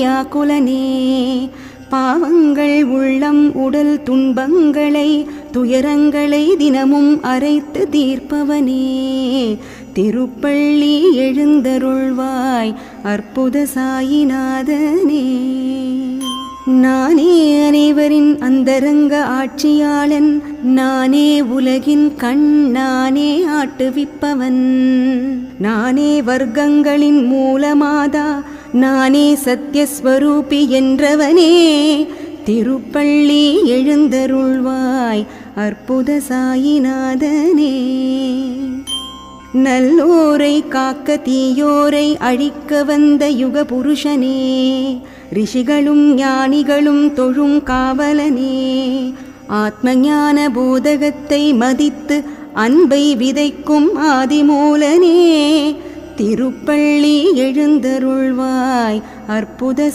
வியாக்குலனே. பாவங்கள் உள்ளம் உடல் துன்பங்களை துயரங்களை தினமும் அரைத்து தீர்ப்பவனே. திருப்பள்ளி எழுந்தருள்வாய் அற்புத சாயிநாதனே. நானே அனைவரின் அந்தரங்க ஆட்சியாளன், நானே உலகின் கண், நானே ஆட்டுவிப்பவன், நானே வர்க்கங்களின் மூலமாதா, நானே சத்யஸ்வரூபி என்றவனே. திருப்பள்ளி எழுந்தருள்வாய் அற்புத சாயிநாதனே. நல்லோரை காக்க தீயோரை அழிக்க வந்த யுக புருஷனே. ரிஷிகளும் ஞானிகளும் தொழும் காவலனே. ஆத்ம ஞான போதகத்தை மதித்து அன்பை விதைக்கும் ஆதிமூலனே. திருப்பள்ளி எழுந்தருள்வாய் அற்புத